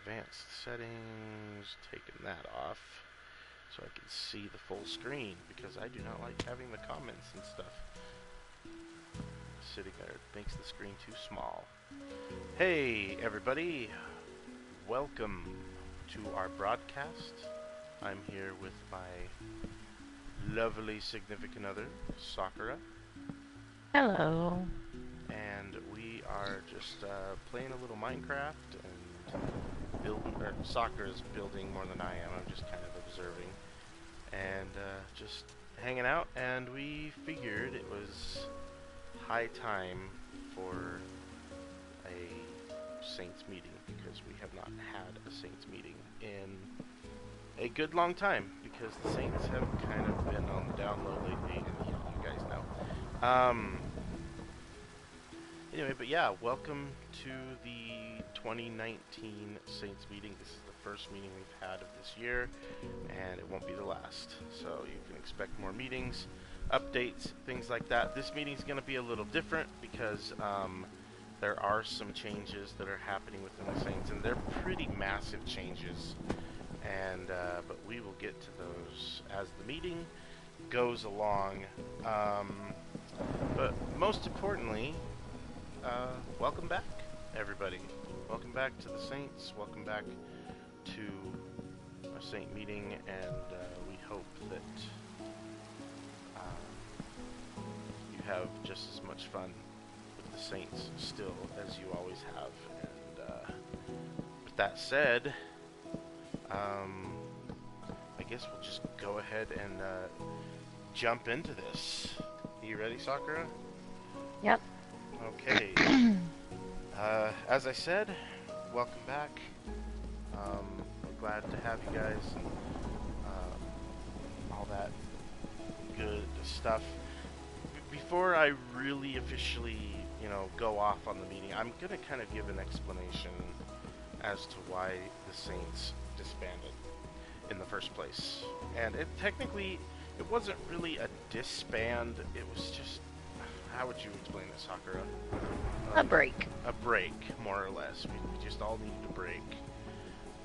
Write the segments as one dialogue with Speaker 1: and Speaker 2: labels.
Speaker 1: advanced settings, taking that off so I can see the full screen because I do not like having the comments and stuff sitting there. It makes the screen too small. Hey everybody, welcome to our broadcast. I'm here with my lovely significant other, Sakura.
Speaker 2: Hello.
Speaker 1: And we are just playing a little Minecraft and building. Or Sakura's building more than I am. I'm just kind of observing and just hanging out. And we figured it was high time for a Saints meeting because we have not had a Saints meeting in a good long time because the Saints have kind of been on the down low lately, and yeah, you guys know. Anyway, but yeah, welcome to the 2019 Saints meeting. This is the first meeting we've had of this year, and it won't be the last. So you can expect more meetings, updates, things like that. This meeting's going to be a little different because there are some changes that are happening within the Saints, and they're pretty massive changes. And but we will get to those as the meeting goes along. But most importantly, welcome back, everybody. Welcome back to the Saints. Welcome back to a Saint meeting, and we hope that you have just as much fun with the Saints still as you always have. And with that said, I guess we'll just go ahead and jump into this. Are you ready, Sakura?
Speaker 2: Yep.
Speaker 1: Okay. As I said, welcome back. We're glad to have you guys and all that good stuff. Before I really officially, go off on the meeting, I'm gonna kind of give an explanation as to why the Saints disbanded in the first place. And it wasn't really a disband. It was just, how would you explain it, Sakura?
Speaker 2: A break.
Speaker 1: A break, more or less. We just all needed a break.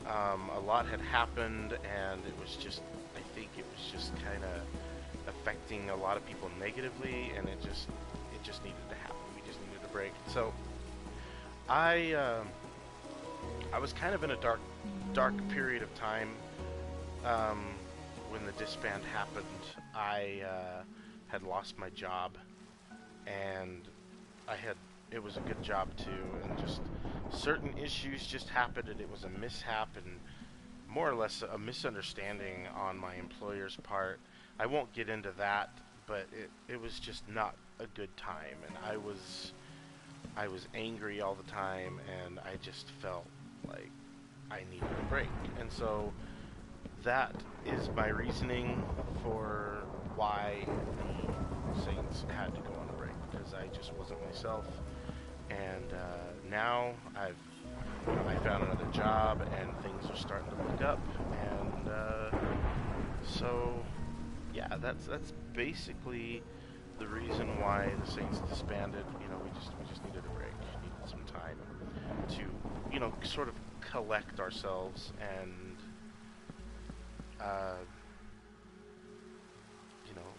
Speaker 1: A lot had happened, and it was just, I think it was just kind of affecting a lot of people negatively, and it just needed to happen. We just needed a break. So I was kind of in a dark period of time when the disband happened. I had lost my job, and it was a good job too, and just certain issues just happened, and it was a mishap and more or less a misunderstanding on my employer's part. I won't get into that, but it was just not a good time, and I was angry all the time, and I just felt like I needed a break. And so that is my reasoning for why the Saints had to go on a break, because I just wasn't myself. And now I found another job, and things are starting to look up. And so yeah, that's basically the reason why the Saints disbanded. We just needed a break, needed some time to sort of collect ourselves and uh, you know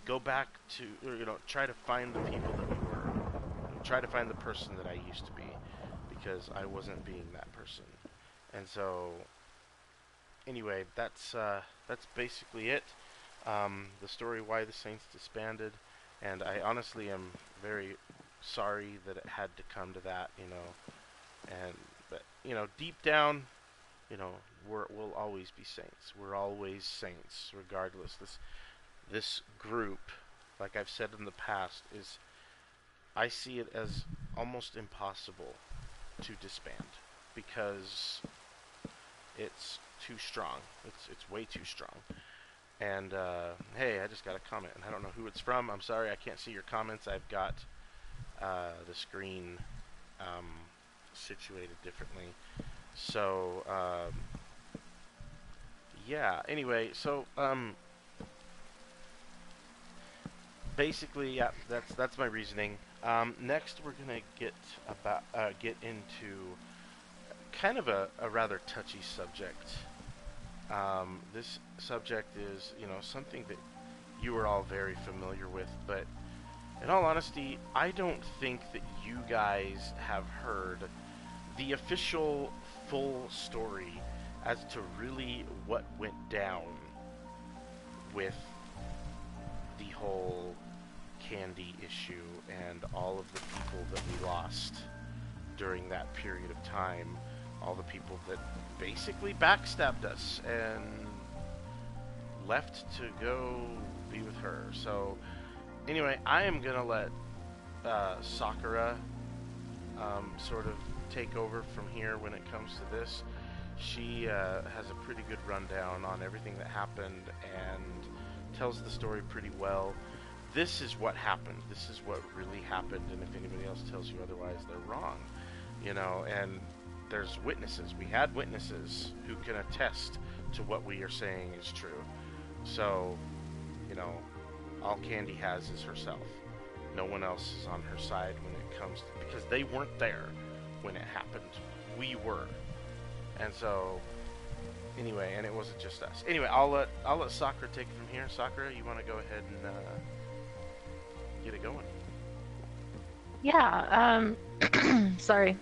Speaker 1: go back to, or try to find the people that we were, try to find the person that I used to be, because I wasn't being that person. And so anyway, that's basically it. The story why the Saints disbanded, and I honestly am very sorry that it had to come to that. And but deep down, you know, we'll always be Saints. We're always Saints, regardless. This group, like I've said in the past, is, I see it as almost impossible to disband because it's too strong. It's way too strong. And hey, I just got a comment, and I don't know who it's from. I'm sorry, I can't see your comments. I've got the screen um, situated differently. So yeah. Anyway, so basically, yeah, that's my reasoning. Next, we're gonna get into kind of a rather touchy subject. This subject is, something that you are all very familiar with, but in all honesty, I don't think that you guys have heard the official full story as to really what went down with the whole Candy issue and all of the people that we lost during that period of time. All the people that basically backstabbed us and left to go be with her. So, anyway, I am gonna let Sakura sort of take over from here when it comes to this. She has a pretty good rundown on everything that happened and tells the story pretty well. This is what happened. This is what really happened, and if anybody else tells you otherwise, they're wrong. And there's witnesses. We had witnesses who can attest to what we are saying is true. So, all Candy has is herself. No one else is on her side when it comes to, because they weren't there when it happened. We were. And so, anyway, and it wasn't just us. Anyway, I'll let Sakura take it from here. Sakura, you want to go ahead and get it going?
Speaker 2: Yeah, sorry.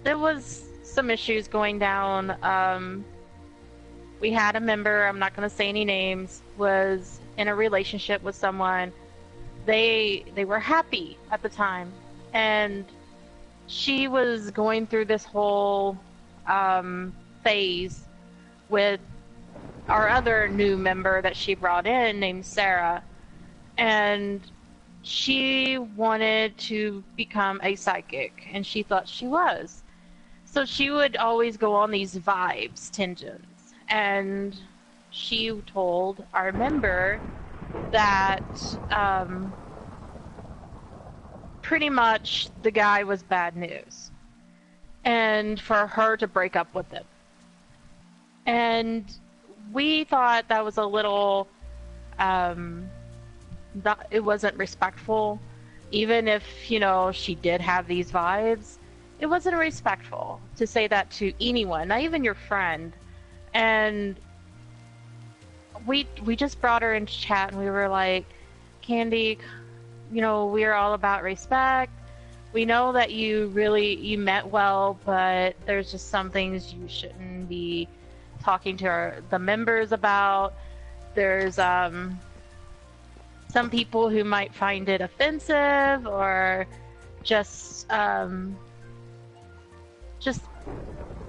Speaker 2: There was some issues going down. We had a member, I'm not going to say any names, was in a relationship with someone. They were happy at the time, and she was going through this whole phase with our other new member that she brought in named Sarah, and she wanted to become a psychic, and she thought she was. So she would always go on these vibes tangents, and she told our member that pretty much the guy was bad news, and for her to break up with him. And we thought that was a little, it wasn't respectful. Even if, she did have these vibes, it wasn't respectful to say that to anyone, not even your friend. And we just brought her into chat, and we were like, Candy, we're all about respect. We know that you meant well, but there's just some things you shouldn't be talking to the members about. There's some people who might find it offensive, or just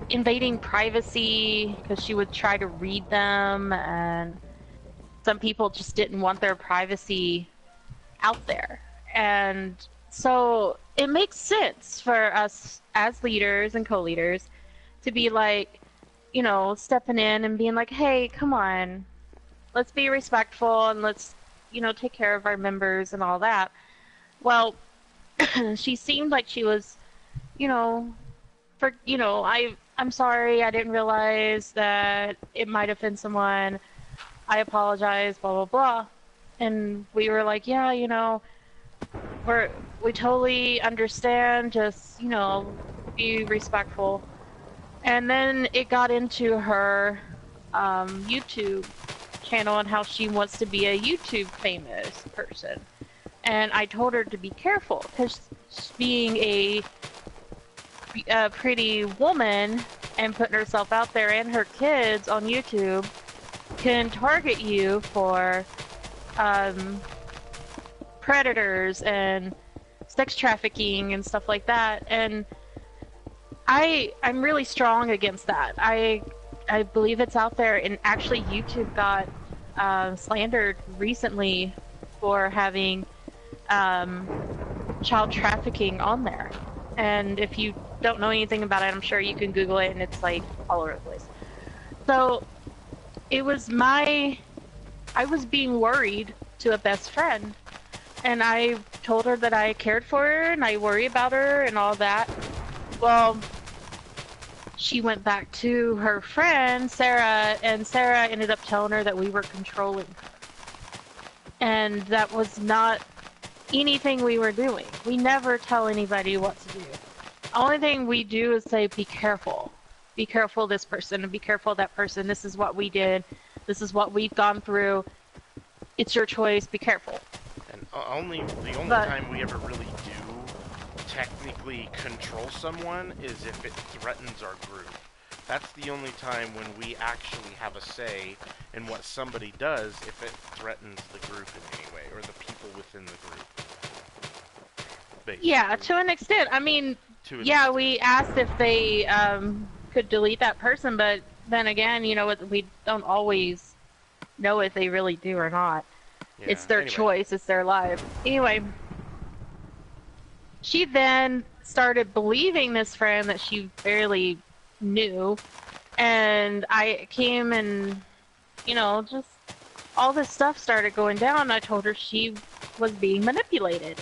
Speaker 2: invading privacy, because she would try to read them, and some people just didn't want their privacy out there. And so it makes sense for us as leaders and co-leaders to be like, stepping in and being like, hey, come on, let's be respectful, and let's take care of our members and all that. Well, she seemed like she was, I'm sorry, I didn't realize that it might offend someone. I apologize, blah, blah, blah. And we were like, yeah, we totally understand, just, be respectful. And then it got into her YouTube channel and how she wants to be a YouTube famous person. And I told her to be careful, because being a pretty woman and putting herself out there and her kids on YouTube can target you for predators and sex trafficking and stuff like that. And I'm really strong against that. I believe it's out there, and actually YouTube got slandered recently for having child trafficking on there. And if you don't know anything about it, I'm sure you can Google it, and it's like all over the place. So it was I was being worried to a best friend, and I told her that I cared for her and I worry about her and all that. Well, she went back to her friend Sarah, and Sarah ended up telling her that we were controlling her, and that was not anything we were doing. We never tell anybody what to do. only thing we do is say, be careful. Be careful this person, and be careful that person. This is what we did. This is what we've gone through. It's your choice. Be careful.
Speaker 1: And the only
Speaker 2: But
Speaker 1: time we ever really do technically control someone is if it threatens our group. That's the only time when we actually have a say in what somebody does if it threatens the group in any way, or the people within the group. Basically.
Speaker 2: yeah, to an extent. I mean, yeah, we asked if they could delete that person, but then again, you know, we don't always know if they really do or not.
Speaker 1: Yeah,
Speaker 2: It's their
Speaker 1: anyway.
Speaker 2: choice. It's their life. Anyway, she then started believing this friend that she barely knew, and I came and, you know, just all this stuff started going down. I told her she was being manipulated.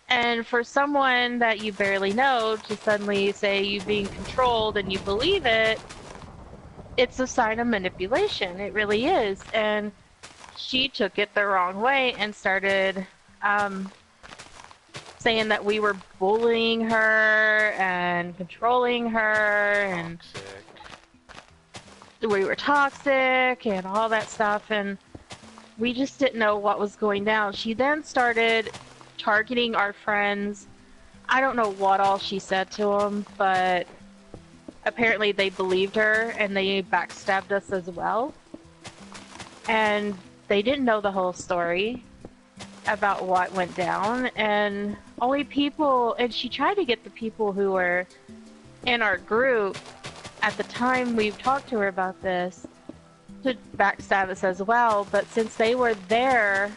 Speaker 2: And for someone that you barely know to suddenly say you being controlled and you believe it, it's a sign of manipulation. It really is. And she took it the wrong way and started saying that we were bullying her and controlling her and we were toxic and all that stuff. And we just didn't know what was going down. She then started targeting our friends. I don't know what all she said to them, but apparently they believed her and they backstabbed us as well. And they didn't know the whole story about what went down, and only people, and she tried to get the people who were in our group at the time we've talked to her about this to backstab us as well, but since they were there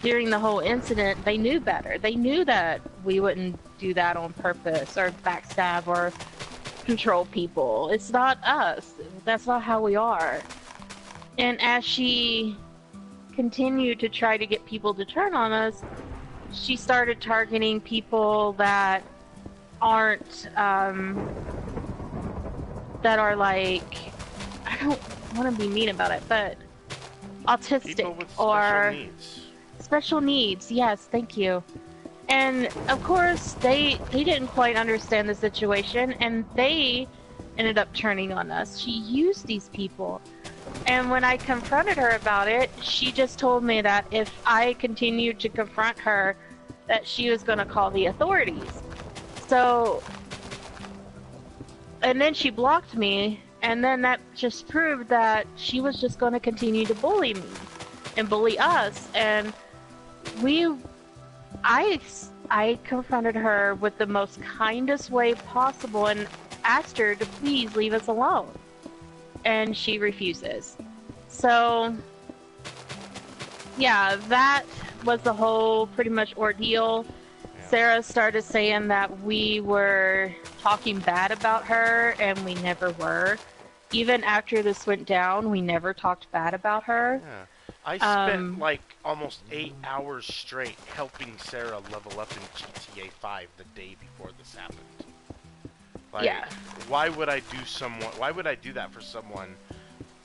Speaker 2: during the whole incident, they knew better. They knew that we wouldn't do that on purpose or backstab or control people. It's not us. That's not how we are. And as she continued to try to get people to turn on us, she started targeting people that aren't, that are like, I don't want to be mean about it, but autistic
Speaker 1: People with
Speaker 2: or
Speaker 1: special needs.
Speaker 2: special needs. Yes, thank you. And of course, they didn't quite understand the situation, and they ended up turning on us. She used these people. And when I confronted her about it, she just told me that if I continued to confront her, that she was going to call the authorities. So, and then she blocked me, and then that just proved that she was just going to continue to bully me and bully us. And I confronted her with the most kindest way possible and asked her to please leave us alone. And she refuses. So, yeah, that was the whole pretty much ordeal.
Speaker 1: Yeah.
Speaker 2: Sarah started saying that we were talking bad about her, and we never were. Even after this went down, we never talked bad about her.
Speaker 1: Yeah. I spent like almost 8 hours straight helping Sarah level up in GTA 5 the day before this happened. Like,
Speaker 2: Yeah.
Speaker 1: why would I do that for someone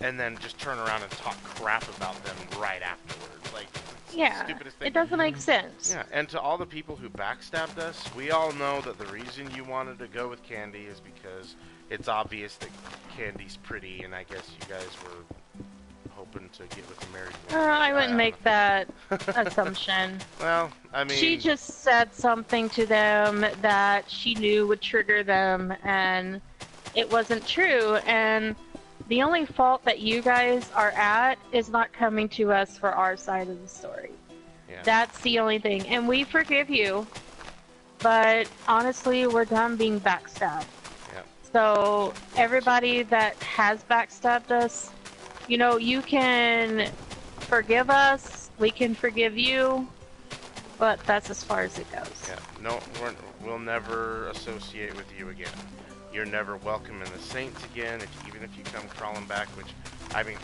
Speaker 1: and then just turn around and talk crap about them right afterwards? Like, it's
Speaker 2: Yeah,
Speaker 1: the stupidest thing.
Speaker 2: it doesn't make sense.
Speaker 1: Yeah, and to all the people who backstabbed us, we all know that the reason you wanted to go with Candy is because it's obvious that Candy's pretty, and I guess you guys were hoping to get with the married woman.
Speaker 2: I wouldn't
Speaker 1: don't
Speaker 2: make
Speaker 1: know.
Speaker 2: that assumption.
Speaker 1: Well, I mean,
Speaker 2: She just said something to them that she knew would trigger them, and it wasn't true. And the only fault that you guys are at is not coming to us for our side of the story.
Speaker 1: yeah.
Speaker 2: That's the only thing. And we forgive you, but honestly, we're done being backstabbed.
Speaker 1: Yeah.
Speaker 2: So everybody that has backstabbed us, you know, you can forgive us, we can forgive you, but that's as far as it goes.
Speaker 1: Yeah, no, we'll never associate with you again. You're never welcome in the Saints again, even if you come crawling back, which, I mean,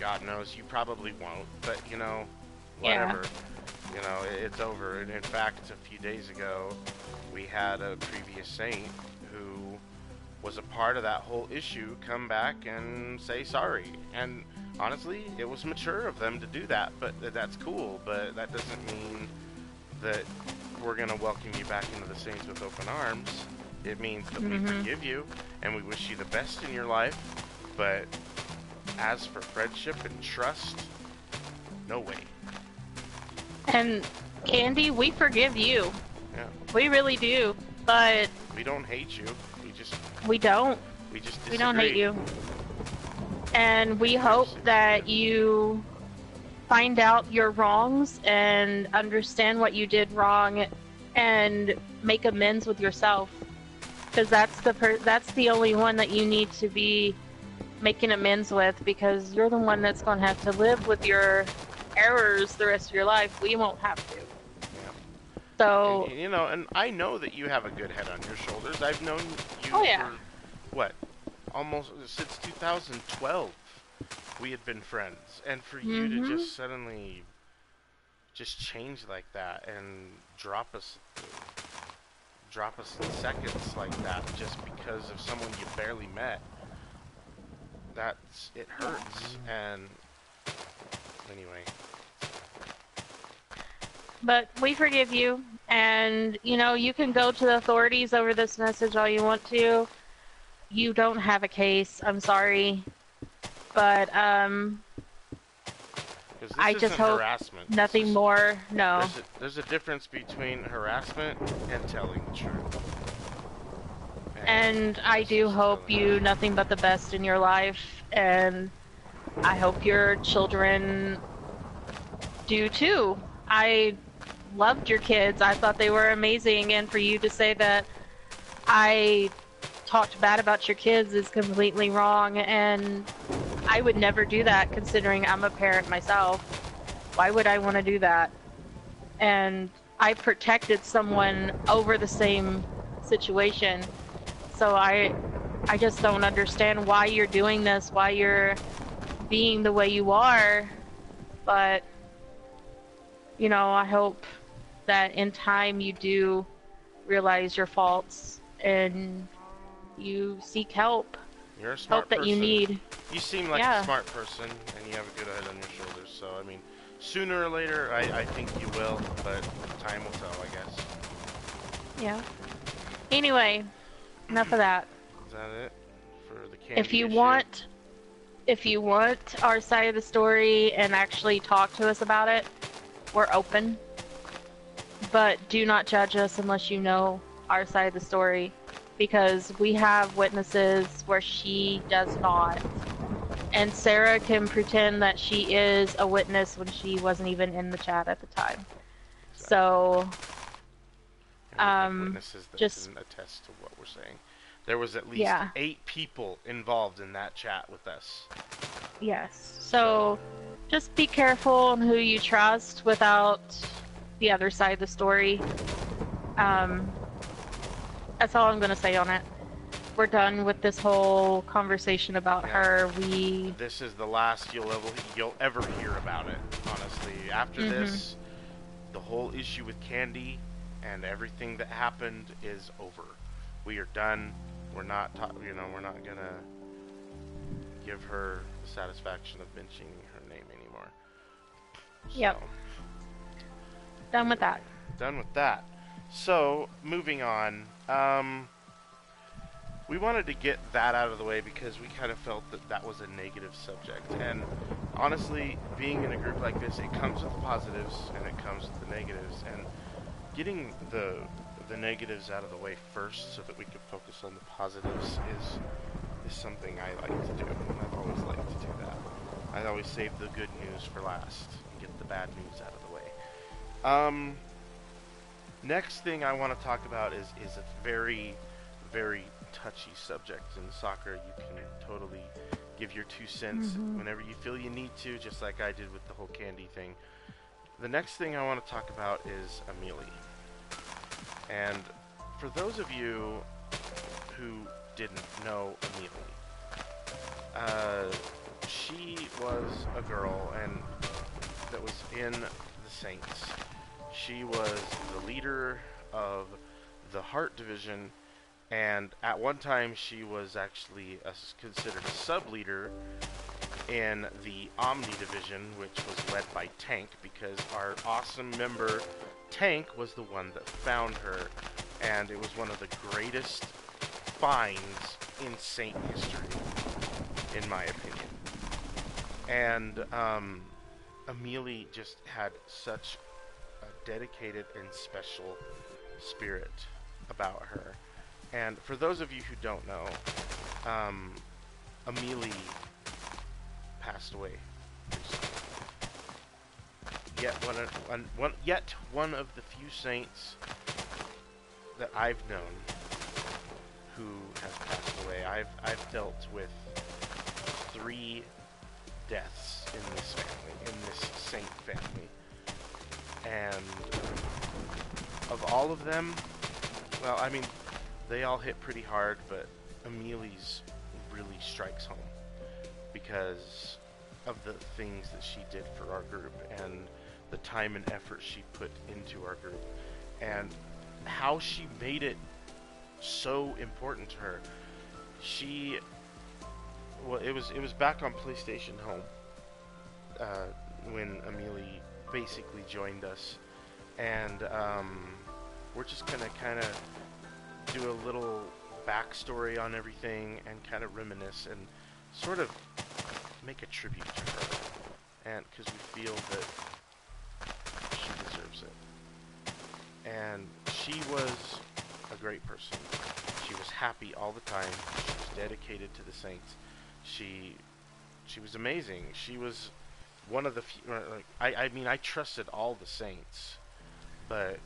Speaker 1: God knows you probably won't, but, you know,
Speaker 2: Yeah.
Speaker 1: whatever. You know, it's over. And in fact, a few days ago, we had a previous Saint who was a part of that whole issue come back and say sorry. And honestly, it was mature of them to do that, but that's cool, but that doesn't mean that we're going to welcome you back into the Saints with open arms. It means that we
Speaker 2: Mhm.
Speaker 1: forgive you and we wish you the best in your life. But as for friendship and trust, no way.
Speaker 2: And Candy, we forgive you.
Speaker 1: Yeah.
Speaker 2: We really do. But
Speaker 1: We don't hate you. We just
Speaker 2: we don't.
Speaker 1: disagree.
Speaker 2: We don't hate you. And we hope that you find out your wrongs and understand what you did wrong and make amends with yourself. Because that's the only one that you need to be making amends with, because you're the one that's going to have to live with your errors the rest of your life. We won't have to.
Speaker 1: Yeah.
Speaker 2: So,
Speaker 1: And, you know, and I know that you have a good head on your shoulders. I've known you
Speaker 2: Oh, yeah.
Speaker 1: for, what, almost since 2012. We had been friends. And for you to
Speaker 2: Mhm.
Speaker 1: just suddenly just change like that and drop us in seconds like that just because of someone you barely met, it hurts. And anyway,
Speaker 2: but we forgive you, and you can go to the authorities over this message all you want to. You don't have a case. I'm sorry, but
Speaker 1: because this
Speaker 2: I
Speaker 1: isn't
Speaker 2: just hope
Speaker 1: harassment.
Speaker 2: nothing more. No.
Speaker 1: There's a difference between harassment and telling the truth.
Speaker 2: And I
Speaker 1: this
Speaker 2: do
Speaker 1: is
Speaker 2: hope
Speaker 1: telling
Speaker 2: you
Speaker 1: the
Speaker 2: nothing but the best in your life, and I hope your children do too. I loved your kids. I thought they were amazing, and for you to say that I talked bad about your kids is completely wrong, and I would never do that considering I'm a parent myself. Why would I want to do that? And I protected someone over the same situation. So I just don't understand why you're doing this, why you're being the way you are. But I hope that in time you do realize your faults and you seek help.
Speaker 1: You're a smart
Speaker 2: Help that you
Speaker 1: person.
Speaker 2: need.
Speaker 1: You seem like
Speaker 2: Yeah.
Speaker 1: a smart person, and you have a good head on your shoulders. So I mean, sooner or later, I think you will, but time will tell, I guess.
Speaker 2: Yeah. Anyway, enough of that.
Speaker 1: Is that it for the candy
Speaker 2: If you
Speaker 1: issue?
Speaker 2: want our side of the story and actually talk to us about it, we're open. But do not judge us unless you know our side of the story, because we have witnesses where she does not. And Sarah can pretend that she is a witness when she wasn't even in the chat at the time. So,
Speaker 1: And we have witnesses that
Speaker 2: just
Speaker 1: didn't attest to what we're saying. There was at least
Speaker 2: Yeah.
Speaker 1: 8 people involved in that chat with us.
Speaker 2: yes. So, just be careful on who you trust without the other side of the story. That's all I'm gonna say on it. We're done with this whole conversation about
Speaker 1: Yeah.
Speaker 2: her.
Speaker 1: This is the last you'll ever hear about it, honestly. After this, the whole issue with Candy and everything that happened is over. We are done. We're not we're not gonna give her the satisfaction of mentioning her name anymore.
Speaker 2: Yep.
Speaker 1: So,
Speaker 2: Done with that.
Speaker 1: done with that. So, moving on. We wanted to get that out of the way because we kind of felt that that was a negative subject. And honestly, being in a group like this, it comes with the positives and it comes with the negatives. And getting the negatives out of the way first so that we can focus on the positives is something I like to do. I've always liked to do that. I always save the good news for last and get the bad news out of the way. Next thing I want to talk about is a very, very touchy subject. In soccer, you can totally give your 2 cents whenever you feel you need to, just like I did with the whole Candy thing. The next thing I want to talk about is Amelie. And for those of you who didn't know Amelie, she was a girl that was in the Saints. She was the leader of the Heart Division, and at one time she was actually considered a sub-leader in the Omni Division, which was led by Tank, because our awesome member Tank was the one that found her, and it was one of the greatest defines in saint history, in my opinion. And Amelie just had such a dedicated and special spirit about her. And for those of you who don't know, Amelie passed away recently. Yet one of the few saints that I've known who has passed away. I've dealt with 3 deaths in this family, in this saint family, and of all of them, well, I mean, they all hit pretty hard, but Amelie's really strikes home because of the things that she did for our group and the time and effort she put into our group and how she made it so important to her. It was back on PlayStation Home when Amelie basically joined us, and we're just gonna kind of do a little backstory on everything and kind of reminisce and sort of make a tribute to her, and because we feel that she deserves it. And she was a great person. She was happy all the time. She was dedicated to the saints. She was amazing. She was one of the few, I mean, I trusted all the saints, but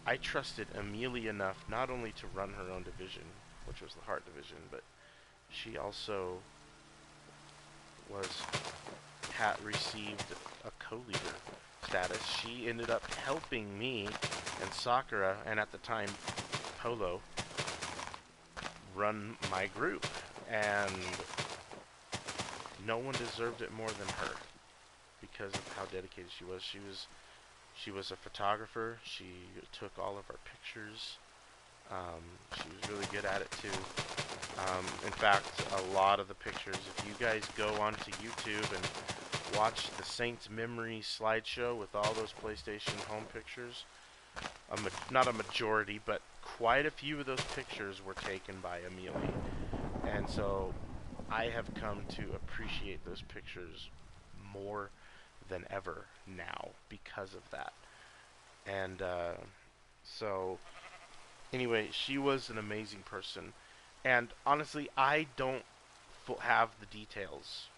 Speaker 1: I trusted Amelie enough not only to run her own division, which was the heart division, but she also received a co-leader status. She ended up helping me and Sakura, and at the time Polo, run my group, and no one deserved it more than her because of how dedicated she was. She was a photographer. She took all of our pictures. She was really good at it too. In fact, a lot of the pictures, if you guys go onto YouTube and watch the Saints Memory slideshow with all those PlayStation Home pictures, not a majority, but quite a few of those pictures were taken by Amelie. And so I have come to appreciate those pictures more than ever now because of that. And so anyway, she was an amazing person. And honestly, I don't have the details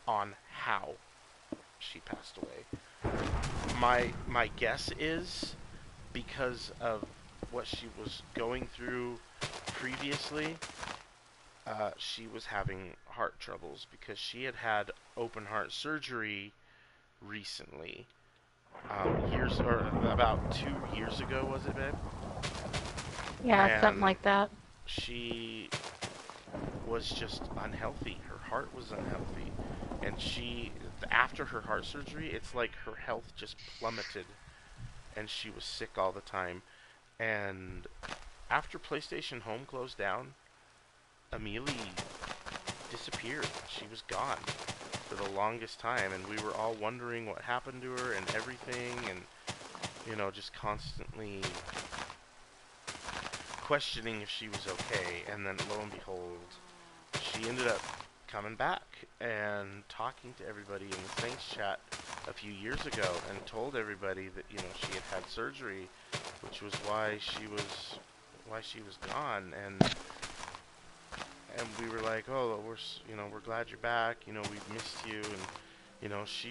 Speaker 1: on how she passed away. My guess is because of what she was going through previously, she was having heart troubles because she had had open heart surgery recently. About 2 years ago, was it, babe?
Speaker 2: Yeah,
Speaker 1: And
Speaker 2: something like that.
Speaker 1: she was just unhealthy. Her heart was unhealthy. And after her heart surgery, it's like her health just plummeted. And she was sick all the time. And after PlayStation Home closed down, Amelie disappeared. She was gone for the longest time. And we were all wondering what happened to her and everything. And, just constantly questioning if she was okay, and then lo and behold, she ended up coming back and talking to everybody in the Saints chat a few years ago and told everybody that she had surgery, which was why she was gone, and we were like, oh, we're glad you're back, we've missed you, and she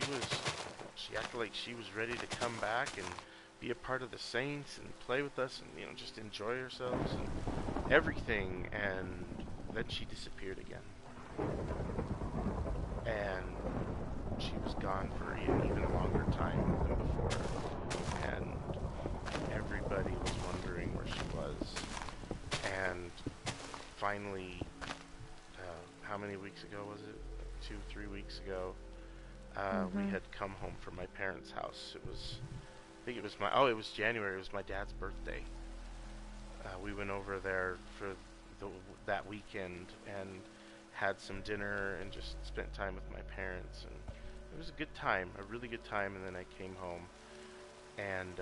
Speaker 1: acted like she was ready to come back and be a part of the Saints and play with us and just enjoy ourselves and everything, and then she disappeared again, and she was gone for an even longer time than before, and everybody was wondering where she was. And finally, how many weeks ago was it? 2-3 weeks ago, we had come home from my parents' house. It was January. It was my dad's birthday. We went over there for that weekend and had some dinner and just spent time with my parents, and it was a good time, a really good time. And then I came home and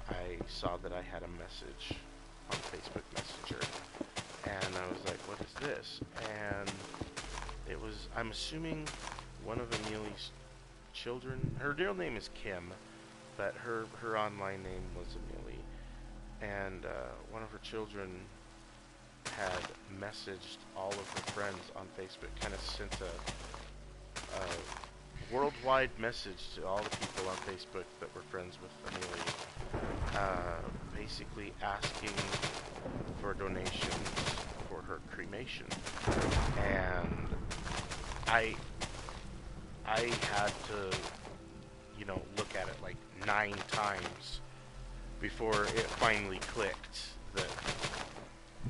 Speaker 1: I saw that I had a message on Facebook Messenger like, what is this? And it was, I'm assuming, one of Amelia's children. Her real name is Kim, but her online name was Amelie. And one of her children had messaged all of her friends on Facebook, kind of sent a worldwide message to all the people on Facebook that were friends with Amelie, basically asking for donations for her cremation. And I had to, look at it like 9 times before it finally clicked that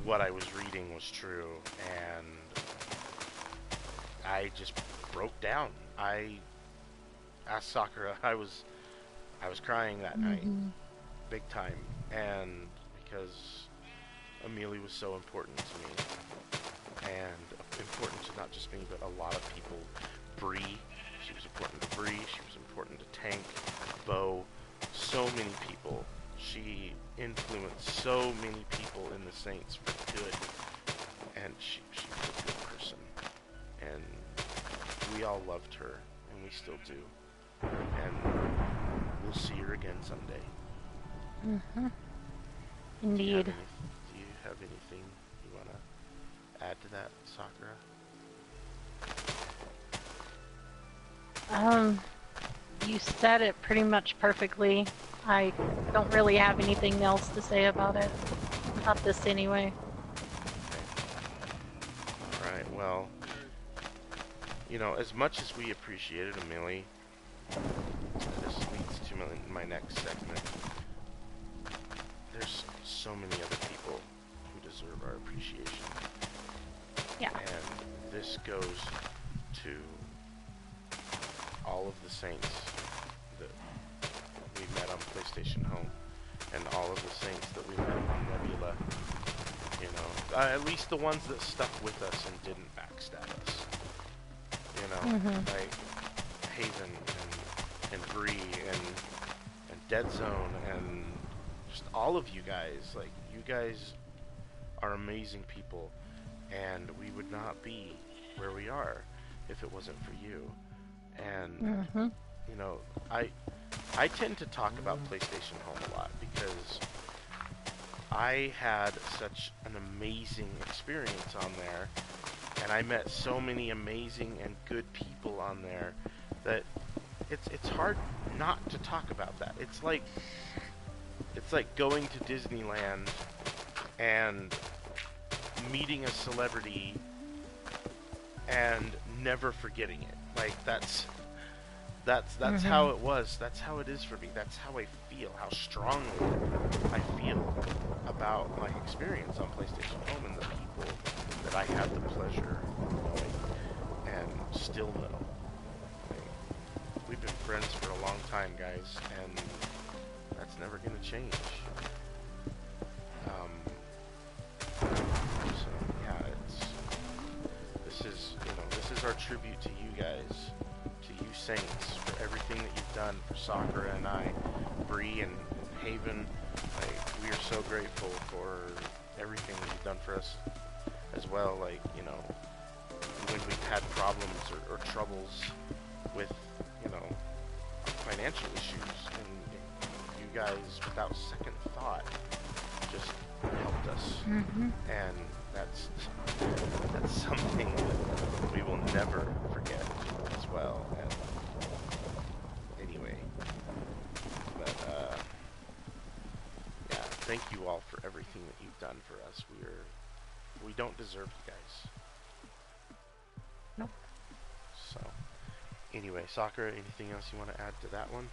Speaker 1: what I was reading was true, and I just broke down. I asked Sakura. I was crying that night, big time, and because Amelie was so important to me, and important to not just me, but a lot of people. Bree, she was important to Bree. She was important to Tank, Bo, so many people. She influenced so many people in the Saints for good, and she was a good person, and we all loved her, and we still do, and we'll see her again someday.
Speaker 2: Indeed.
Speaker 1: Do you have anything you want to add to that, Sakura?
Speaker 2: You said it pretty much perfectly. I don't really have anything else to say about it. Not this anyway.
Speaker 1: Okay. Alright, well, as much as we appreciated Amelie, this leads to my next segment. There's so many other people who deserve our appreciation.
Speaker 2: Yeah.
Speaker 1: And this goes to all of the Saints that we met on PlayStation Home, and all of the Saints that we met on Nebula. At least the ones that stuck with us and didn't backstab us. Like Haven and Bree and Dead Zone, and just all of you guys. Like, you guys are amazing people, and we would not be where we are if it wasn't for you. And I tend to talk about PlayStation Home a lot because I had such an amazing experience on there, and I met so many amazing and good people on there that it's hard not to talk about that. It's like going to Disneyland and meeting a celebrity and never forgetting it. Like, that's how it was. That's how it is for me. That's how I feel. How strongly I feel about my experience on PlayStation Home and the people that I had the pleasure of knowing and still know. Like, we've been friends for a long time, guys, and that's never going to change. So yeah, this is our tribute to you guys. You Saints, for everything that you've done for Sakura and I, Bree and Haven. Like, we are so grateful for everything that you've done for us as well. Like, when we've had problems or troubles with, financial issues, and you guys, without second thought, just helped us. And that's something that we will never forget as well. And anyway, but yeah, thank you all for everything that you've done for us. We don't deserve you guys.
Speaker 2: Nope.
Speaker 1: So anyway, Sakura, anything else you want to add to that one?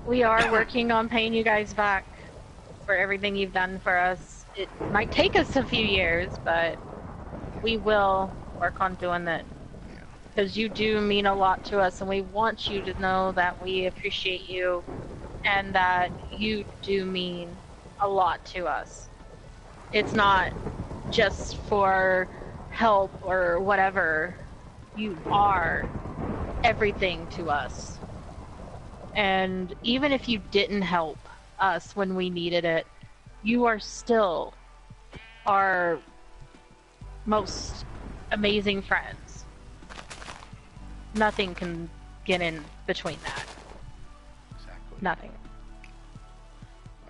Speaker 2: We are working on paying you guys back for everything you've done for us. It might take us a few years, but we will work on doing that. Because you do mean a lot to us, and we want you to know that we appreciate you and that you do mean a lot to us. It's not just for help or whatever. You are everything to us. And even if you didn't help us when we needed it, you are still our most amazing friends. Nothing can get in between that.
Speaker 1: Exactly.
Speaker 2: Nothing.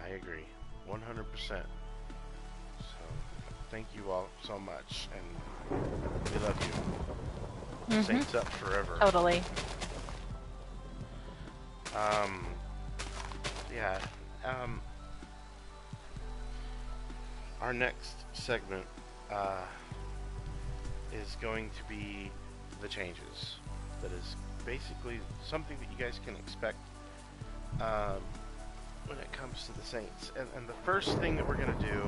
Speaker 1: I agree, 100%. So, thank you all so much, and we love you. Saints up forever.
Speaker 2: Totally.
Speaker 1: Yeah. Our next segment is going to be the changes. That is basically something that you guys can expect when it comes to the Saints. And the first thing that we're going to do,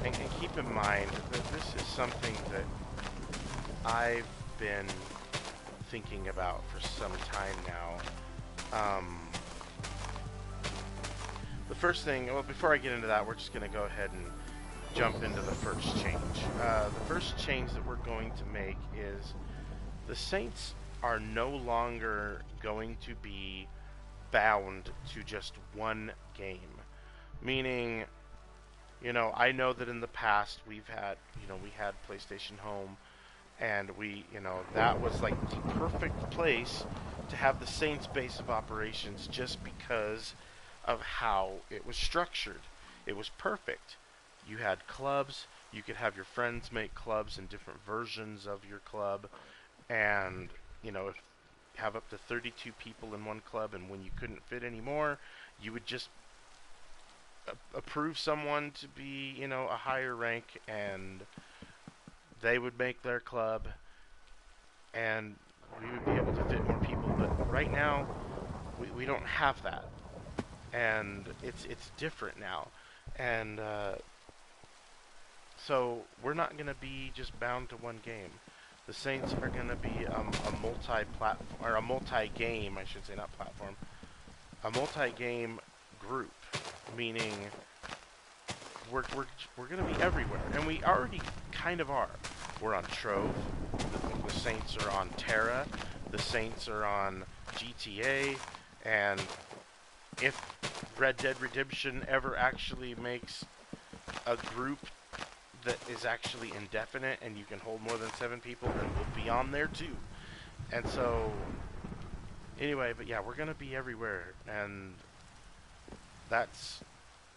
Speaker 1: and keep in mind that this is something that I've been thinking about for some time now. The first thing, well, before I get into that, we're just going to go ahead and jump into the first change. The first change that we're going to make is the Saints are no longer going to be bound to just one game. Meaning, you know, I know that in the past we had PlayStation Home, and that was like the perfect place to have the Saints base of operations just because of how it was structured. It was perfect. You had clubs, you could have your friends make clubs and different versions of your club, and if you have up to 32 people in one club, and when you couldn't fit anymore, you would just approve someone to be a higher rank, and they would make their club, and we would be able to fit more people. But right now we don't have that, and it's different now, and so we're not going to be just bound to one game. The Saints are going to be a multi-platform, or a multi-game, I should say, not platform, a multi-game group, meaning we're going to be everywhere, and we already kind of are. We're on Trove, the Saints are on Terra, the Saints are on GTA, and if Red Dead Redemption ever actually makes a group that is actually indefinite and you can hold more than 7 people, then we'll be on there too. And so, anyway, but yeah, we're going to be everywhere, and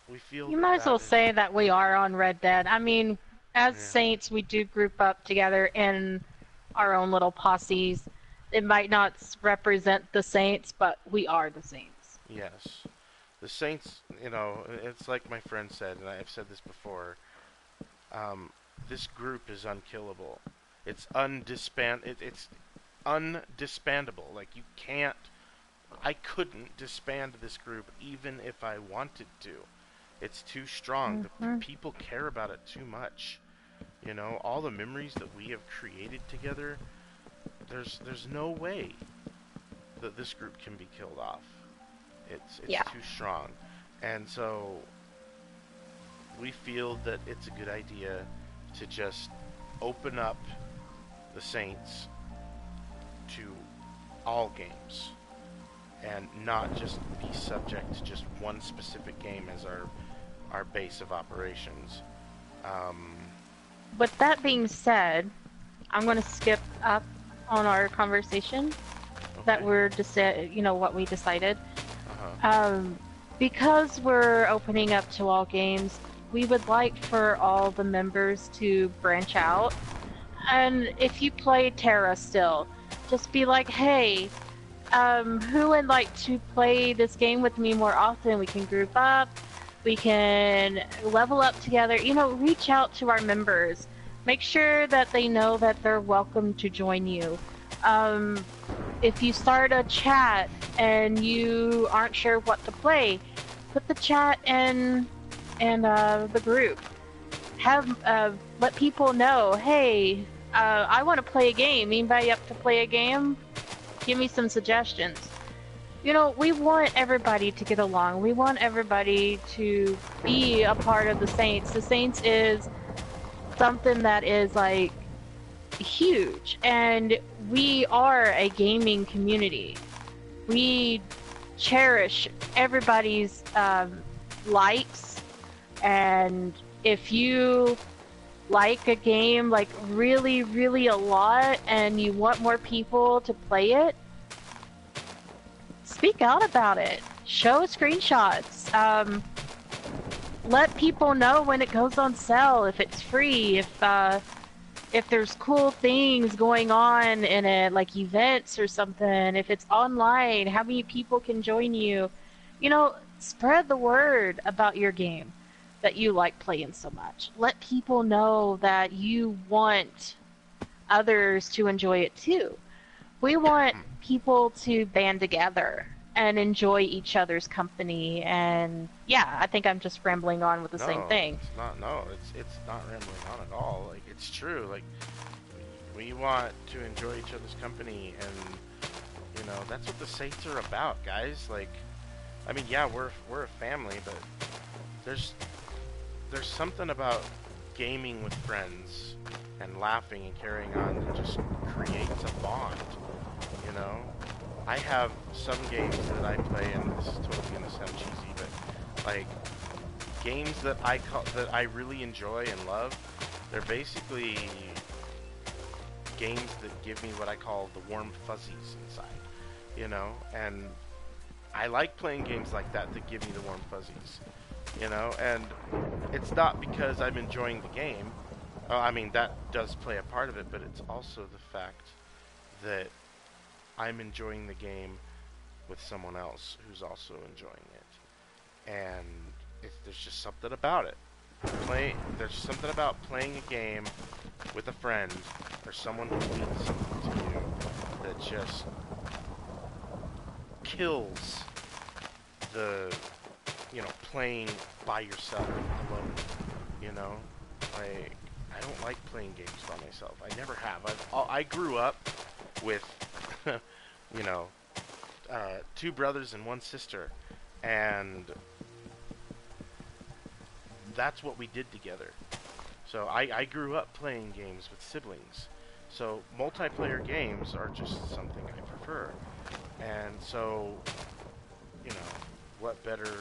Speaker 1: we feel
Speaker 2: You might as well say that we are on Red Dead. I mean, as
Speaker 1: Yeah.
Speaker 2: Saints, we do group up together in our own little posses. It might not represent the Saints, but we are the Saints.
Speaker 1: Yes. The Saints, it's like my friend said, and I've said this before, this group is unkillable. It's it's undisbandable. Like, I couldn't disband this group even if I wanted to. It's too strong. The people care about it too much. All the memories that we have created together, there's no way that this group can be killed off. It's too strong. And so we feel that it's a good idea to just open up the Saints to all games and not just be subject to just one specific game as our base of operations.
Speaker 2: With that being said, I'm going to skip up on our conversation that we're what we decided. Because we're opening up to all games, we would like for all the members to branch out. And if you play Terra still, just be like, hey, who would like to play this game with me more often? We can group up, we can level up together, reach out to our members. Make sure that they know that they're welcome to join you. If you start a chat and you aren't sure what to play, put the chat in the group. Let people know, hey, I want to play a game. Anybody up to play a game? Give me some suggestions. We want everybody to get along. We want everybody to be a part of the Saints. The Saints is something that is like huge, and we are a gaming community. We cherish everybody's likes, and if you like a game like really, really a lot and you want more people to play it, speak out about it. Show screenshots. Let people know when it goes on sale, if it's free, if there's cool things going on in it, like events or something, if it's online, how many people can join you. You know, spread the word about your game that you like playing so much. Let people know that you want others to enjoy it too. We want people to band together and enjoy each other's company. And yeah, I think I'm just rambling on with the same thing.
Speaker 1: It's not. No, it's not rambling on at all. Like, it's true. Like, we want to enjoy each other's company, and you know that's what the Saints are about, guys. Like, I mean, yeah, we're a family, but there's something about gaming with friends and laughing and carrying on that just creates a bond. You know, I have some games that I play, and this is totally gonna sound cheesy, but like games that I really enjoy and love, they're basically games that give me what I call the warm fuzzies inside. You know, and I like playing games like that give me the warm fuzzies. You know, and it's not because I'm enjoying the game. I mean, that does play a part of it, but it's also the fact that I'm enjoying the game with someone else who's also enjoying it. And there's just something about it. There's something about playing a game with a friend or someone who means something to you that just kills the, you know, playing by yourself alone. You know, like, I don't like playing games by myself. I never have. I grew up with, you know, 2 brothers and 1 sister, and that's what we did together. So I grew up playing games with siblings. So multiplayer games are just something I prefer. And so, you know, what better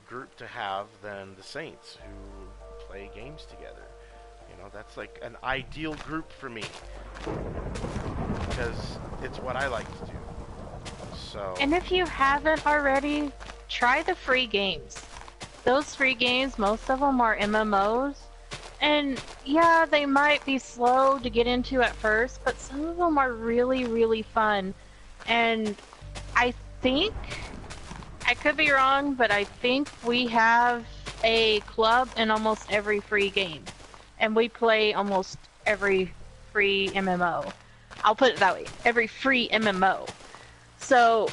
Speaker 1: group to have than the Saints, who play games together. You know, that's like an ideal group for me, because it's what I like to do. So,
Speaker 2: And if you haven't already, try the free games. Those free games, most of them are MMOs. And yeah, they might be slow to get into at first, but some of them are really, really fun. And I think, I could be wrong, but I think we have a club in almost every free game. And we play almost every free MMO. I'll put it that way, every free MMO. So,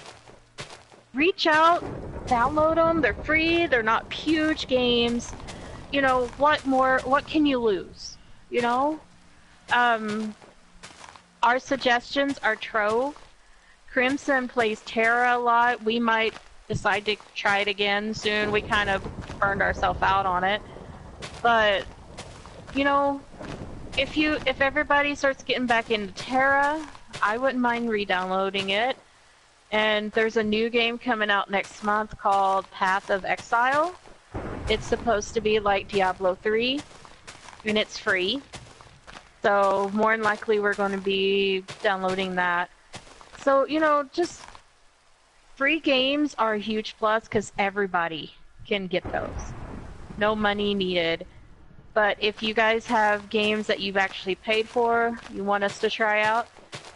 Speaker 2: reach out, download them, they're free, they're not huge games. You know, what can you lose? You know? Our suggestions are Trove. Crimson plays Terra a lot. We might decide to try it again soon. We kind of burned ourselves out on it. But, you know, if everybody starts getting back into Terra, I wouldn't mind re-downloading it. And there's a new game coming out next month called Path of Exile. It's supposed to be like Diablo 3, and it's free. So more than likely we're going to be downloading that. So, you know, just free games are a huge plus because everybody can get those. No money needed. But if you guys have games that you've actually paid for, you want us to try out,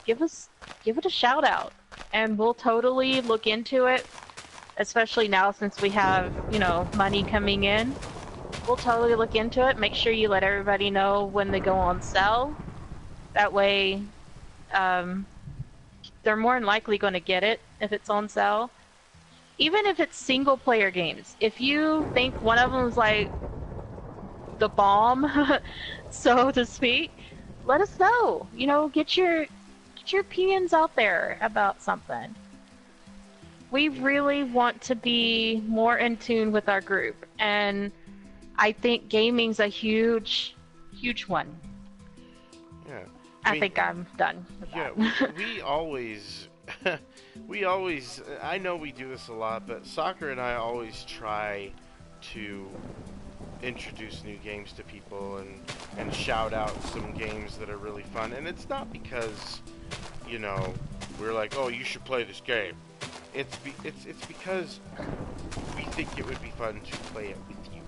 Speaker 2: give it a shout out. And we'll totally look into it, especially now since we have, you know, money coming in. We'll totally look into it. Make sure you let everybody know when they go on sale. That way, they're more than likely going to get it if it's on sale. Even if it's single player games. If you think one of them is like the bomb, so to speak, let us know. You know, get your opinions out there about something. We really want to be more in tune with our group, and I think gaming's a huge one.
Speaker 1: yeah.
Speaker 2: I think I'm done with
Speaker 1: Yeah,
Speaker 2: that.
Speaker 1: we always, I know we do this a lot, but Soccer and I always try to introduce new games to people and shout out some games that are really fun. And it's not because, you know, we're like, oh, you should play this game. It's because we think it would be fun to play it with you.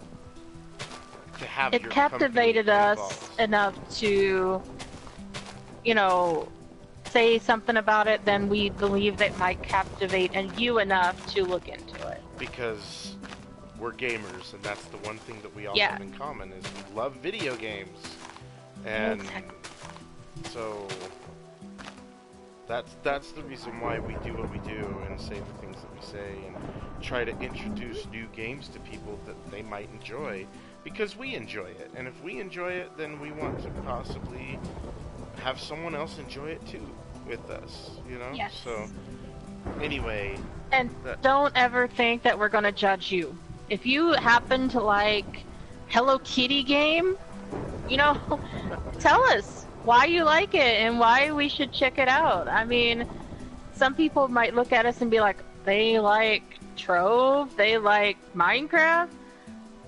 Speaker 1: To have
Speaker 2: It
Speaker 1: your
Speaker 2: captivated
Speaker 1: company
Speaker 2: us
Speaker 1: involved.
Speaker 2: enough to, you know, say something about it, then we believe that might captivate and you enough to look into it.
Speaker 1: Because we're gamers, and that's the one thing that we all
Speaker 2: Yeah.
Speaker 1: have in common is we love video games. And
Speaker 2: Exactly.
Speaker 1: so that's the reason why we do what we do and say the things that we say and try to introduce new games to people that they might enjoy because we enjoy it. And if we enjoy it, then we want to possibly have someone else enjoy it too with us, you know?
Speaker 2: Yes.
Speaker 1: So anyway,
Speaker 2: And don't ever think that we're going to judge you. If you happen to like Hello Kitty game, you know, tell us why you like it and why we should check it out. I mean, some people might look at us and be like, they like Trove, they like Minecraft.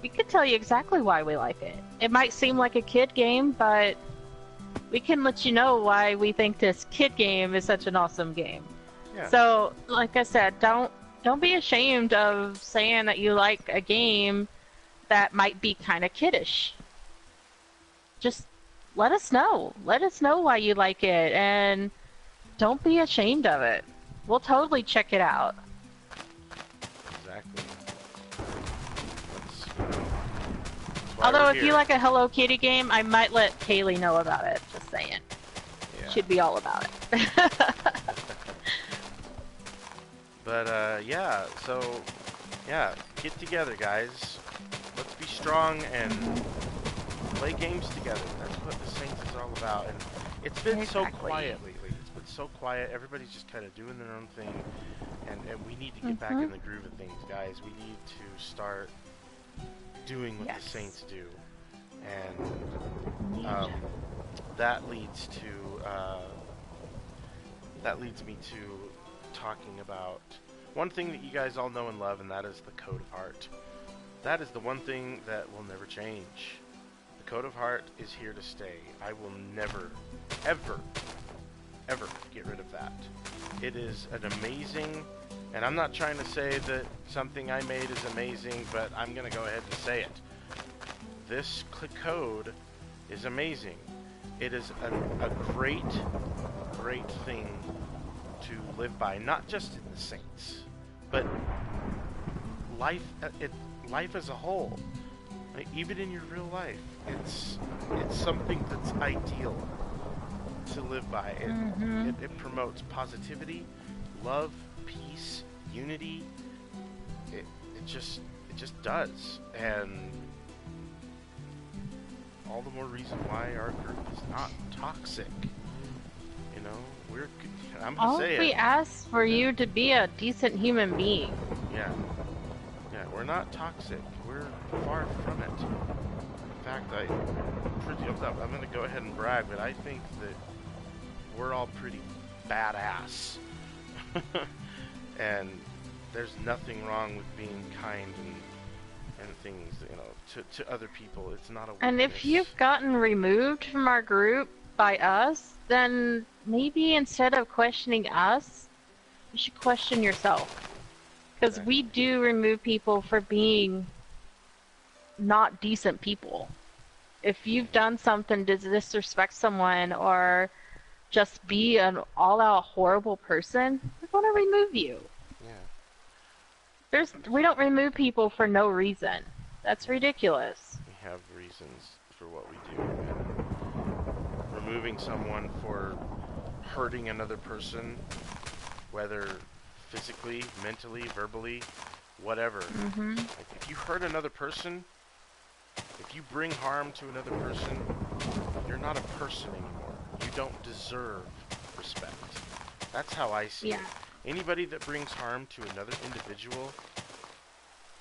Speaker 2: We could tell you exactly why we like it. It might seem like a kid game, but we can let you know why we think this kid game is such an awesome game.
Speaker 1: yeah.
Speaker 2: So, like I said, don't be ashamed of saying that you like a game that might be kind of kiddish. Just let us know. Let us know why you like it, and don't be ashamed of it. We'll totally check it out.
Speaker 1: Exactly. That's why
Speaker 2: Although,
Speaker 1: we're
Speaker 2: if you
Speaker 1: here.
Speaker 2: like a Hello Kitty game, I might let Kaylee know about it. Just saying.
Speaker 1: Yeah.
Speaker 2: She'd be all about it.
Speaker 1: But yeah, so yeah, get together, guys. Let's be strong and play games together. That's what the Saints is all about. And it's been so
Speaker 2: Exactly.
Speaker 1: quiet lately. It's been so quiet. Everybody's just kind of doing their own thing, and we need to get back in the groove of things, guys. We need to start doing what
Speaker 2: Yes.
Speaker 1: the Saints do, and that leads me to talking about one thing that you guys all know and love, and that is the Code of Heart. That is the one thing that will never change. The Code of Heart is here to stay. I will never, ever, ever get rid of that. It is an amazing, and I'm not trying to say that something I made is amazing, but I'm going to go ahead and say it. This code is amazing. It is a great, great thing to live by, not just in the Saints, but life as a whole. Like, even in your real life, it's something that's ideal to live by. It promotes positivity, love, peace, unity. It just does, and all the more reason why our group is not toxic. You know, I'm gonna
Speaker 2: All
Speaker 1: say
Speaker 2: we
Speaker 1: it.
Speaker 2: ask for you to be a decent human being.
Speaker 1: Yeah, we're not toxic. We're far from it. In fact, I'm gonna go ahead and brag, but I think that we're all pretty badass. And there's nothing wrong with being kind and things, you know, to other people. It's not a weakness.
Speaker 2: And if you've gotten removed from our group by us, then maybe instead of questioning us, you should question yourself. Because we do remove people for being not decent people. If you've done something to disrespect someone or just be an all-out horrible person, we're going to remove you.
Speaker 1: Yeah.
Speaker 2: We don't remove people for no reason. That's ridiculous.
Speaker 1: We have reasons for what we do. And removing someone for hurting another person, whether physically, mentally, verbally, whatever. Like, if you hurt another person, if you bring harm to another person, you're not a person anymore. You don't deserve respect. That's how I see it. Anybody that brings harm to another individual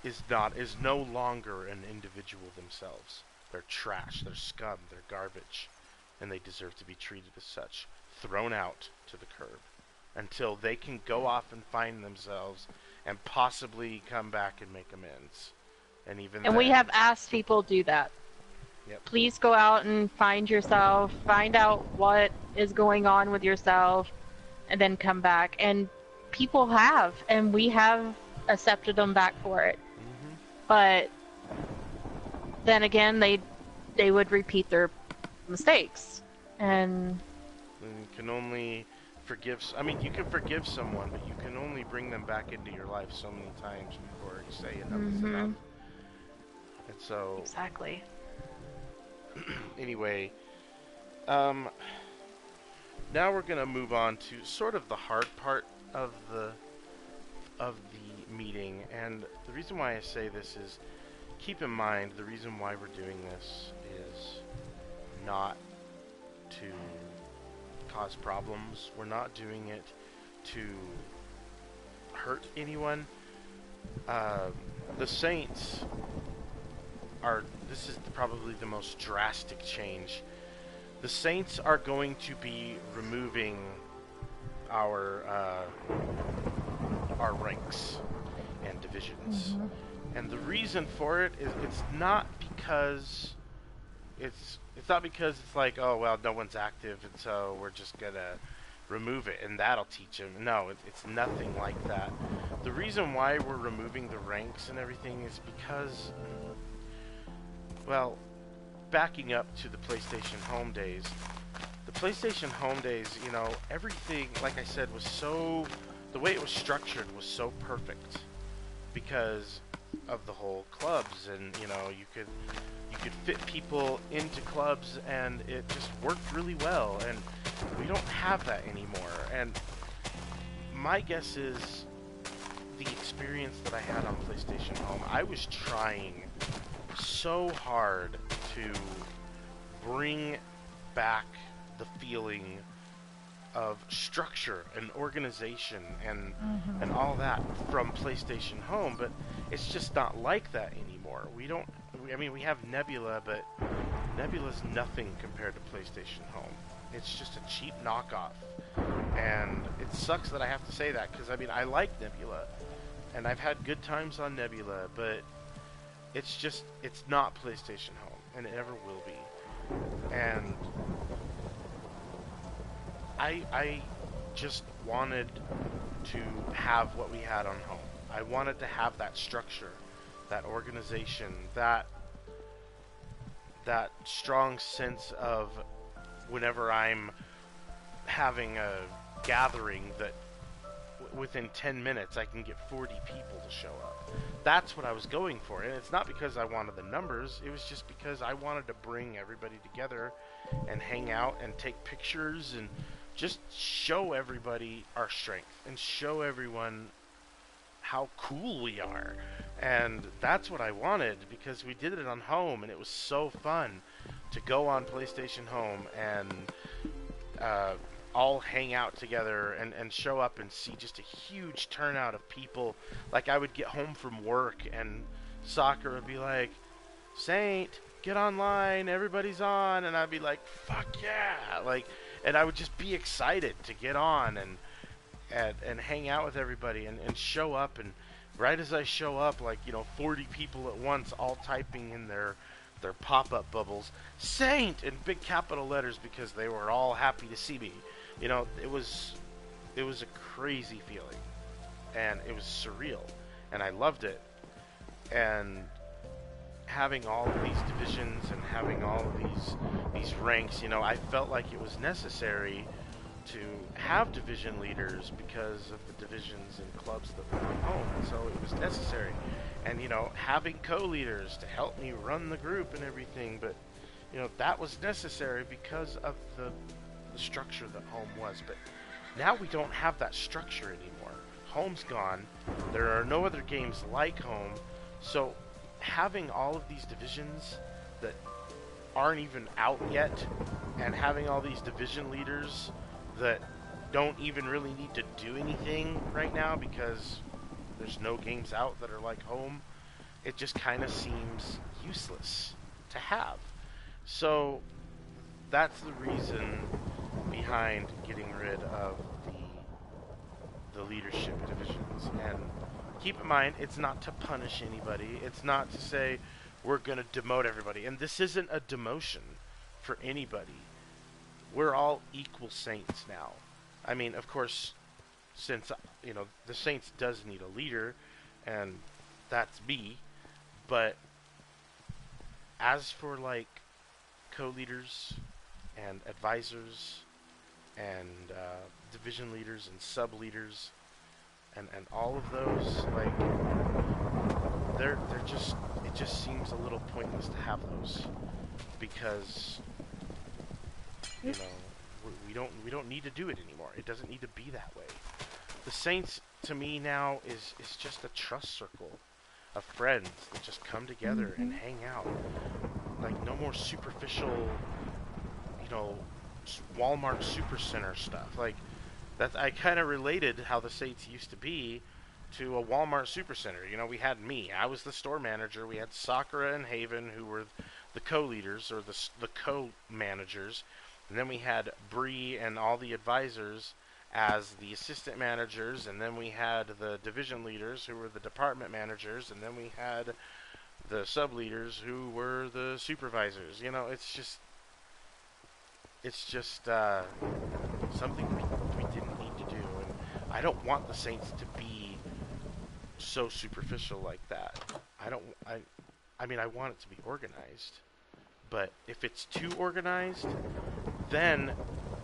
Speaker 1: is no longer an individual themselves. They're trash, they're scum, they're garbage, and they deserve to be treated as such, thrown out to the curb until they can go off and find themselves and possibly come back and make amends. And even
Speaker 2: And
Speaker 1: then,
Speaker 2: we have asked people do that.
Speaker 1: yep.
Speaker 2: Please go out and find yourself, find out what is going on with yourself, and then come back. And people have, and we have accepted them back for it.
Speaker 1: Hmm.
Speaker 2: But then again, they would repeat their mistakes. And
Speaker 1: And you can only I mean, you can forgive someone, but you can only bring them back into your life so many times before you say enough is enough. And so,
Speaker 2: exactly.
Speaker 1: anyway, now we're gonna move on to sort of the hard part of the meeting. And the reason why I say this is, keep in mind, the reason why we're doing this is not to cause problems. We're not doing it to hurt anyone. The Saints are, this is probably the most drastic change. The Saints are going to be removing our ranks and divisions. And the reason for it is it's not because it's like, oh well, no one's active and so we're just gonna remove it and that'll teach them. No, it's nothing like that. The reason why we're removing the ranks and everything is because, well, backing up to the PlayStation Home days, the PlayStation Home days, you know, everything, like I said, was so, the way it was structured was so perfect because of the whole clubs, and you know, you could fit people into clubs and it just worked really well, and we don't have that anymore. And my guess is the experience that I had on PlayStation Home, I was trying so hard to bring back the feeling of structure and organization and all that from PlayStation Home, but it's just not like that anymore. I mean, we have Nebula, but Nebula's nothing compared to PlayStation Home. It's just a cheap knockoff. And it sucks that I have to say that, because I mean, I like Nebula and I've had good times on Nebula, but it's not PlayStation Home, and it never will be. And I just wanted to have what we had on Home. I wanted to have that structure, that organization, that strong sense of whenever I'm having a gathering that within 10 minutes I can get 40 people to show up. That's what I was going for, and it's not because I wanted the numbers, it was just because I wanted to bring everybody together and hang out and take pictures and just show everybody our strength and show everyone how cool we are. And that's what I wanted, because we did it on Home and it was so fun to go on PlayStation Home and all hang out together and show up and see just a huge turnout of people. Like, I would get home from work and Soccer would be like, Saint, get online, everybody's on, and I'd be like, fuck yeah, like, and I would just be excited to get on and hang out with everybody and show up. And right as I show up, like, 40 people at once, all typing in their pop-up bubbles, Saint, in big capital letters, because they were all happy to see me. It was a crazy feeling, and it was surreal, and I loved it. And having all of these divisions and having all of these ranks, I felt like it was necessary to have division leaders because of the divisions and clubs that were on Home. And so it was necessary. And, having co-leaders to help me run the group and everything, but, that was necessary because of the structure that Home was. But now we don't have that structure anymore. Home's gone. There are no other games like Home. So having all of these divisions that aren't even out yet, and having all these division leaders that don't even really need to do anything right now because there's no games out that are like Home, it just kind of seems useless to have. So that's the reason behind getting rid of the leadership divisions and keep in mind, it's not to punish anybody. It's not to say we're going to demote everybody. And this isn't a demotion for anybody. We're all equal saints now. I mean, of course, since, the saints does need a leader, and that's me. But as for, like, co-leaders and advisors and division leaders and sub-leaders and all of those, like, they're just, it just seems a little pointless to have those, because we don't need to do it anymore. It doesn't need to be that way. The Saints, to me now, is just a trust circle of friends that just come together and hang out. Like, no more superficial, Walmart Supercenter stuff. Like, that's, I kind of related how the Saints used to be to a Walmart Supercenter. We had me. I was the store manager. We had Sakura and Haven, who were the co-leaders, or the co-managers. And then we had Bree and all the advisors as the assistant managers. And then we had the division leaders, who were the department managers. And then we had the sub-leaders, who were the supervisors. It's just something we didn't need to do. And I don't want the Saints to be so superficial like that. I mean, I want it to be organized. But if it's too organized, then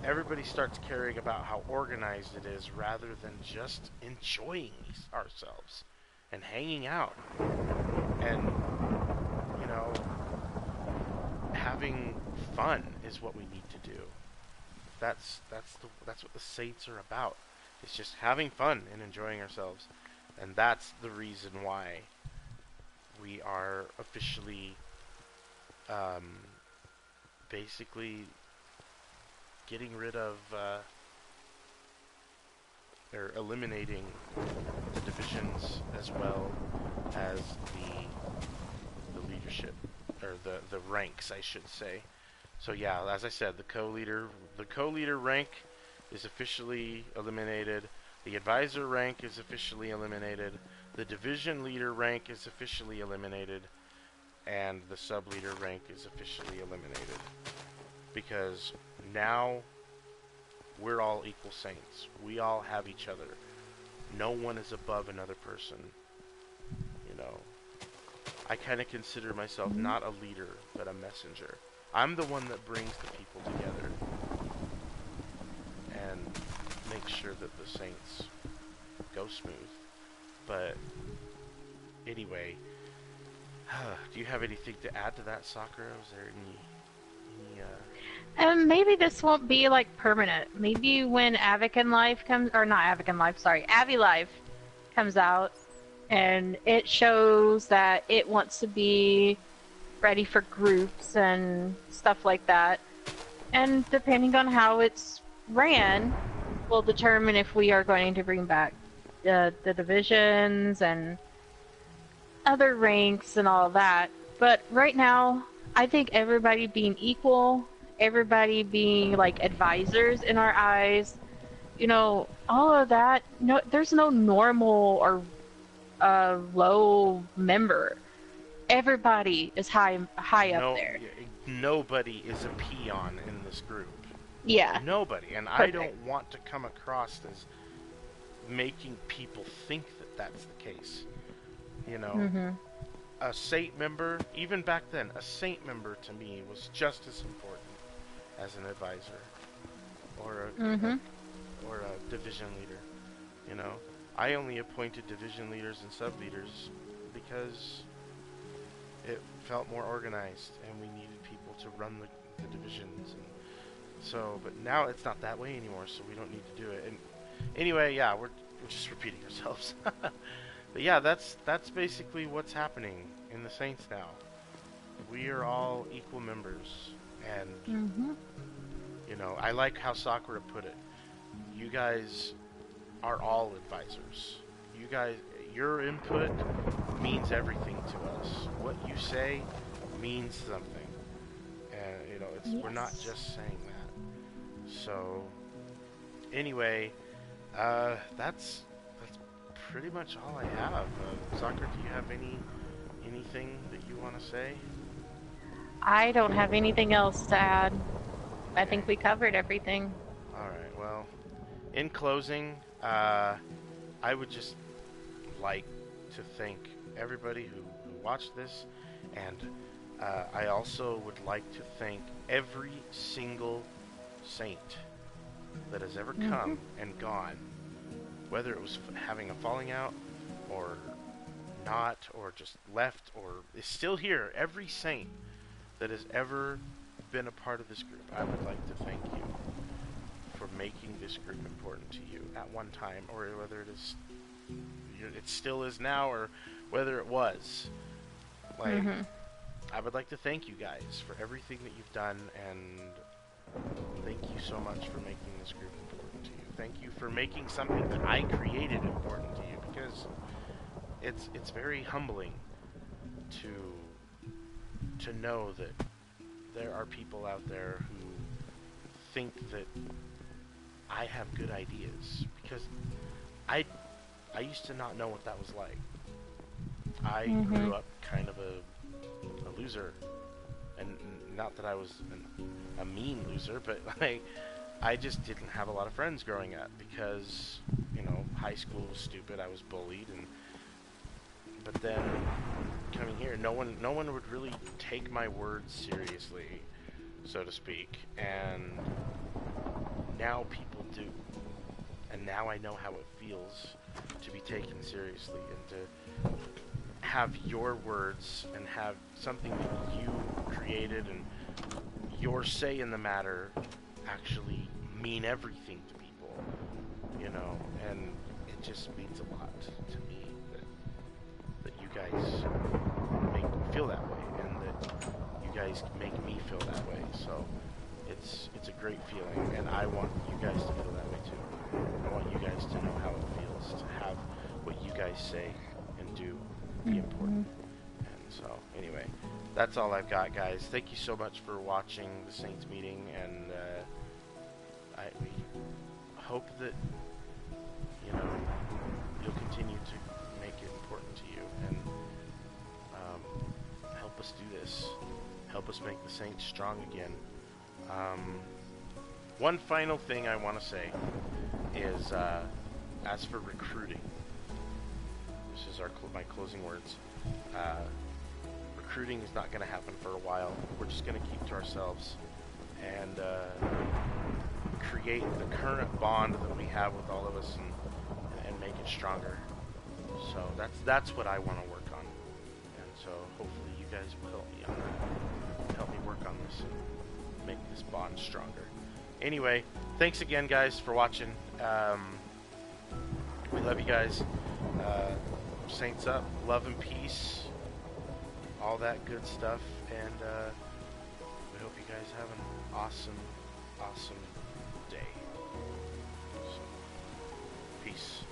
Speaker 1: everybody starts caring about how organized it is rather than just enjoying ourselves and hanging out and, having fun is what we need to do. That's what the Saints are about. It's just having fun and enjoying ourselves. And that's the reason why we are officially basically getting rid of or eliminating the divisions, as well as the leadership, or the ranks, I should say. So yeah, as I said, the co-leader rank is officially eliminated. The advisor rank is officially eliminated. The division leader rank is officially eliminated. And the sub-leader rank is officially eliminated. Because now we're all equal saints. We all have each other. No one is above another person. I kind of consider myself not a leader, but a messenger. I'm the one that brings the people together and makes sure that the Saints go smooth. But anyway, do you have anything to add to that, Sakura? Was there any
Speaker 2: maybe this won't be like permanent. Maybe when Avican Life comes, or not Avican Life, sorry, Avi Life comes out, and it shows that it wants to be ready for groups and stuff like that. And depending on how it's ran, will determine if we are going to bring back the divisions and other ranks and all that. But right now, I think everybody being equal, everybody being like advisors in our eyes, all of that, no, there's no normal or low member. Everybody is high up there.
Speaker 1: Nobody is a peon in this group.
Speaker 2: Yeah.
Speaker 1: Nobody. And perfect. I don't want to come across as making people think that that's the case. A Saint member, even back then, a Saint member to me was just as important as an advisor or a division leader. I only appointed division leaders and sub-leaders because it felt more organized and we needed people to run the divisions. And so, but now it's not that way anymore, so we don't need to do it. And anyway, yeah, we're just repeating ourselves. But yeah, that's basically what's happening in the Saints now. We are all equal members, and I like how Sakura put it. You guys are all advisors. Your input means everything to us. What you say means something, and we're not just saying that. So anyway, that's pretty much all I have. Soccer, do you have anything that you want to say?
Speaker 2: I don't have anything else to add. I
Speaker 1: Okay.
Speaker 2: think we covered everything.
Speaker 1: All right. Well, in closing, I would just like to thank everybody who watched this, and I also would like to thank every single saint that has ever come and gone, whether it was having a falling out or not, or just left, or is still here. Every saint that has ever been a part of this group, I would like to thank you for making this group important to you at one time, or whether it still is now, or whether it was. Like, I would like to thank you guys for everything that you've done, and thank you so much for making this group important to you. Thank you for making something that I created important to you, because it's very humbling to know that there are people out there who think that I have good ideas, because I used to not know what that was like. I grew up kind of a loser, and not that I was a mean loser, but like I just didn't have a lot of friends growing up because, you know, high school was stupid. I was bullied, but then coming here, no one would really take my words seriously, so to speak, and now people do. And now I know how it feels to be taken seriously, and to have your words and have something that you created and your say in the matter actually mean everything to people, you know, and it just means a lot to me that you guys make me feel that way, and that you guys make me feel that way. So it's a great feeling, and I want you guys to feel that way too. I want you guys to know how it feels to have what you guys say and do be important. And so, anyway, that's all I've got, guys. Thank you so much for watching the Saints meeting, and we hope that, you know, you'll continue to make it important to you, and help us do this. Help us make the Saints strong again. One final thing I want to say is, as for recruiting, this is my closing words. Recruiting is not going to happen for a while. We're just going to keep to ourselves and create the current bond that we have with all of us, and make it stronger. So that's what I want to work on, and so hopefully you guys will help me on that. Help me work on this and make this bond stronger. Anyway, thanks again, guys, for watching. We love you guys. Saints up, love and peace, all that good stuff, and we hope you guys have an awesome day. So, peace.